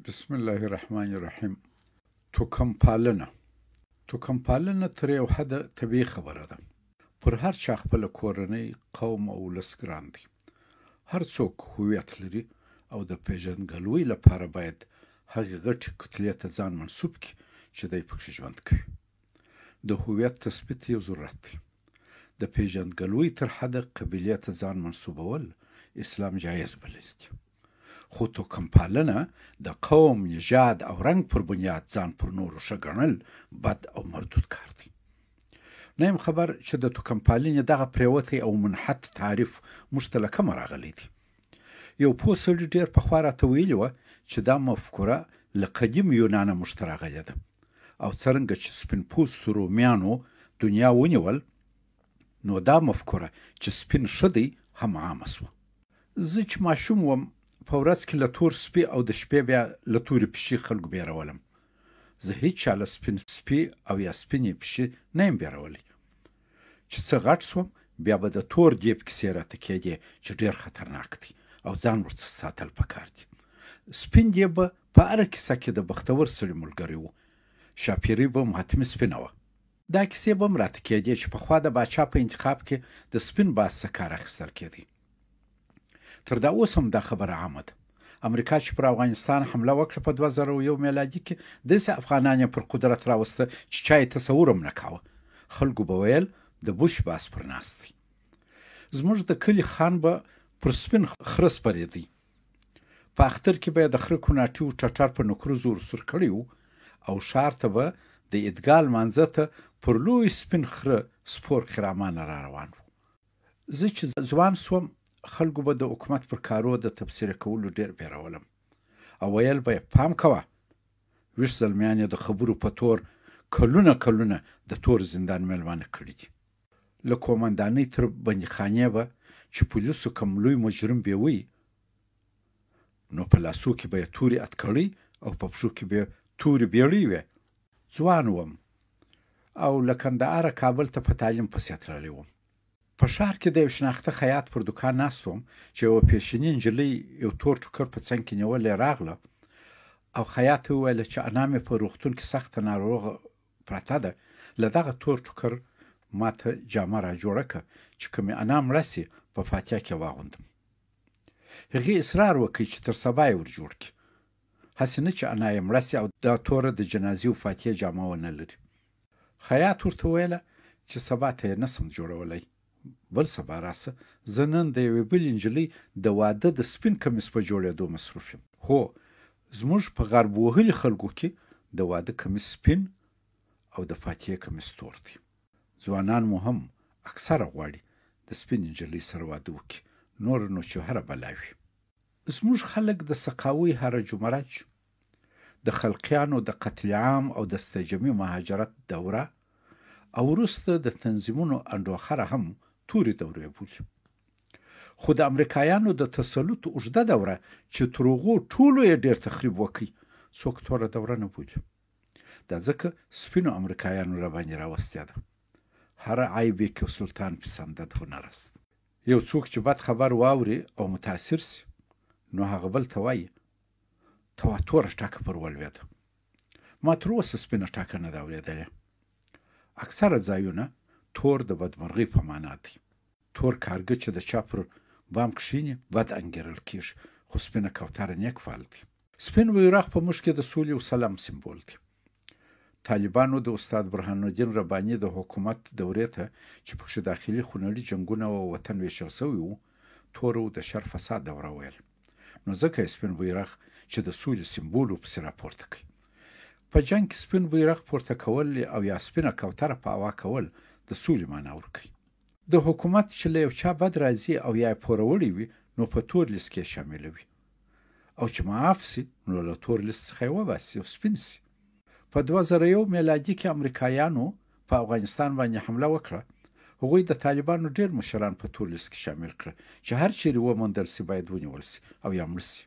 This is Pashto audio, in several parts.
بسم الله الرحمن الرحیم. توکم پالنه تر یو حده طبیعي خبره ده. پر هر چا خپله کورنۍ، قوم او ولس ګران دی. هر څوک هویت لري او د پیژندګلوۍ لپاره باید هغې غټې کتلې ته ځان منسوب کړي چې دی پکښې ژوند کوي. د هویت تثبیت یو ضرورت دی. د پیژندګلوۍ تر حده قبیلې ته ځان منسوبول اسلام جایز بللی دی. خو توکم پالنه د قوم، نژاد او رنګ پر بنیاد ځان پر نورو ښه ګڼل بد او مردود کار دی. نه یم خبر چې د توکم پالنې دغه پرېوتی او منحت تعریف موږ ته له کومه راغلی دی. یو پوه سړي ډېر پخوا راته ویلي وه چې دا مفکوره له قدیم یونانه موږ ته راغلې ده او څرنګه چې سپین پوستو رومیانو دنیا ونیول، نو دا مفکوره چې سپین ښه دی هم عامه سوه. زه چې ماشوم وم، په ورځ کې له تور سپي او د شپې بیا له تورې پشي خلکو بیرولم. زه هیڅ چا له سپین سپي او یا سپینې پشي نه یم بیرولی. چې څه غټ سوم، بیا به د تور دیب کیسې راته کېدې چې ډېر خطرناک دی او ځان ورڅخه ساتل پکار دي. سپین دیب به په هره کیسه کې د بختور سړي ملګری و. شاپیرۍ به هم حتمي سپینه وه. دا کیسې به هم راته کېدې چې پخوا د باچا په انتخاب کې د سپین باز څخه کار اخیستل کېدی. تر دا اوس هم دا خبره عامه ده. امریکا چې پر افغانستان حمله وکړه په 2001 میلادي کې، داسې افغانان یې پر قدرت راوسته چې چا یې تصور هم نه کاوه. خلکو به ویل د بوش باز پر ناست دی. زموږ د کلي خان به پر سپین خره سپرېدی. په اختر کې به یې د خره کوناټي و ټټر په نکروزو ورسور کړی و او ښار ته به د عیدګاه لمانځه ته پر لوی سپین خره سپور خرامانه را روان و. زه چې ځوان سوم، خلکو به د حکومت پر کارو د تبصره کولو ډېر بیرولم او ویل به یې پام کوه، ویښ زلمیان یې د خبرو په تور کلونه د تور زندان میلمانه کړي دي. له قومندانۍ تر بندیخانې به چې پولیسو کوم لوی مجرم بیوی، نو په لاسو کې به یې تورې اتکړۍ او په پښو کې به یې تورې بیړۍ وې. ځوان وم او له کندهاره کابل ته په تعلیم پسې تللی وم. په ښار کې د یو شناخته خیاط پر دوکان ناست وم چې یوه پیشني نجلۍ یو تور ټوکر په څنګ کې نیولی راغله او خیاط ته وویله چې انا مې په روغتون کې سخته ناروغه پرته ده، له دغه تور ټوکر ما ته جامه را جوړه کړه چې که مې انا مړه سي په فاتحه کې واغوندم. هغې اصرار وکړ چې تر سبا یې ور جوړ کړي، هسې نه چې انا یې مړه سي او دا توره د جنازې و فاتحې جامه ونه لري. خیاط ورته وویله چې سبا ته یې نسم جوړولی، بل سبا راسه، زه نن د یوې بلې نجلۍ د واده د سپین کمیس په جوړېدو مصروف یم. هو، زموږ په غرب وهلي خلکو کې د واده کمیس سپین او د فاتحې کمیس تور دی. ځوانان مو هم اکثره غواړي د سپین نجلۍ سره واده وکړي، نور نو چې هره بلا وي. زموږ خلک د سقاوي هرج و مرج، د خلقیانو د قتل عام او د استجمي مهاجرت دوره او وروسته د تنظیمونو انډوخره هم تورې دورې بولي. خو د امریکایانو د تسلط اوږده دوره چې تر هغو ټولو یې ډېر تخریب وکړي، څوک توره دوره نه بولي. دا ځکه سپینو امریکایانو راباندې راوستې ده. هر عیب کې سلطان پسندد هنر است. یو څوک چې بد خبر واوري او متاثر سي، نو هغه بل ته وایي ته وا توره ټاکه پر ولوېده. ما تر اوسه سپینه ټاکه نه ده اورېدلې. اکثره ځایونه تور د بدمرغۍ په معنا دی. تور کارګه چې د چا پر بام کښیني بد انګیرل کېږي، خو سپینه کوتره نیک فال دی. سپین بیرغ په موږ کې د سولې او سلام سمبول دی. طالبانو د استاد برهان الدین رباني د حکومت دورې ته چې پکښې داخلي خونړي جنګونه او وطن ویشل سوي وو، تورو د شر فساد دوره ویل. نو ځکه یې سپین بیرغ چې د سولې سمبول و پسې راپورته کوي. په جنګ کې سپین بیرغ پورته کول او یا سپینه کوتره په هوا کول د سولې معنا ورکوي. د حکومت چې له یو چا بد راځي او یا یې پوروړی وي، نو په تور لیست کې شاملوي، او چې معاف سي نو له تور لیست څخه یې وباسي او سپین سي. په 2001 میلادي کې امریکایانو په افغانستان باندې حمله وکړه. هغوی د طالبانو ډېر مشران په تور لیست کې شامل کړه چې هر چیرې وموندل سي باید ونیول سي او یا مړ سي.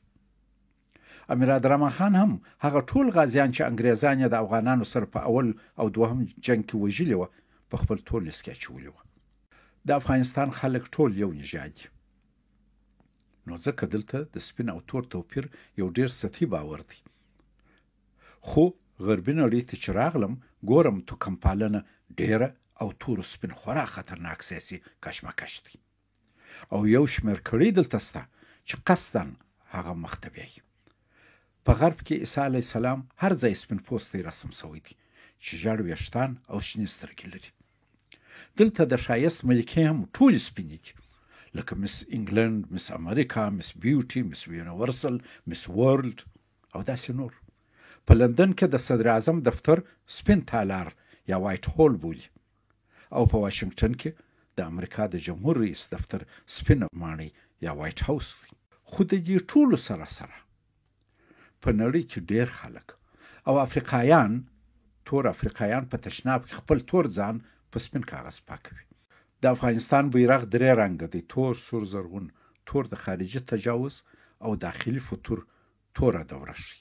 امیر عبدالرحمن خان هم هغه ټول غازیان چې انګریزان یې د افغانانو سره په اول او دوهم جنګ کې وژلي وه، په خپل تور لیست کې اچولي وه. د افغانستان خلک ټول یو نژاد دي. نو ځکه دلته د سپین او تور توپیر یو ډېر سطحي باور دی. خو غربي نړۍ ته چې راغلم ګورم توکم پالنه ډېره او تور سپین خورا خطرناک سیاسي کشمکش دی او یو شمېر کړۍ دلته سته چې قصداً هغه مخ ته بیایي. په غرب کې عیسی علیه السلام هر ځای سپین پوستی رسم سوی دی چې ژړ ویښتان او شنې سترګې لري. دلته د ښایست ملکې هم ټولې سپینې دي لکه مس انګلند، مس امریکا، مس بیوټي، مس یونیورسل، مس ورلد او داسې نور. په لندن کې د صدر اعظم دفتر سپین تالار یا وایټ هول بولي او په واشنگټن کې د امریکا د جمهور رئیس دفتر سپین ماڼۍ یا وایټ هاوس دی. خو د دې ټولو سره په نړۍ کې ډېر خلک او افریقایان، تور افریقایان په تشناب کې خپل تور ځان په سپین کاغذ پاکوي. د افغانستان بیرغ 3 رنګه دی: تور، سور، زرغون. تور د خارجي تجاوز او داخلي فتور توره دوره ښيي.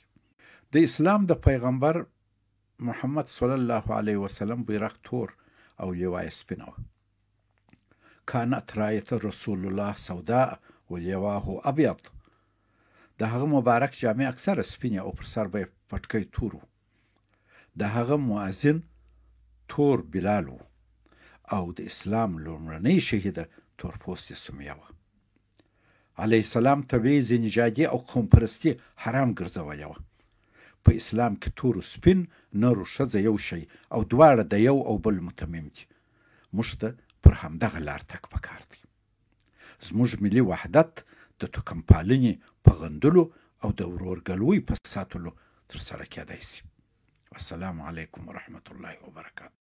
د اسلام د پیغمبر محمد صلی الله علیه وسلم بیرغ تور او لیوای سپینه وه. کانت رایت رسول الله سوداء و لیواه ابیض. د هغه مبارک جامې اکثره سپینې او پر سر به یې پټکی تور و. د هغه مؤذن تور بلال و او د اسلام لومړنۍ شهیده تورپوستې سمیه وه. علیه السلام تبعیض، نژادي او قوم پرستي حرام ګرځولې وه. په اسلام کې تور و سپین، نر و ښځه یو شی او دواړه د یو او بل متمم دي. موږ ته پر همدغه لار تګ پکار دی. زموږ ملي وحدت د توکم پالنې په غندلو او د ورورګلوۍ په ساتلو ترسره کېدی سي. والسلام علیکم ورحمة الله وبرکاته.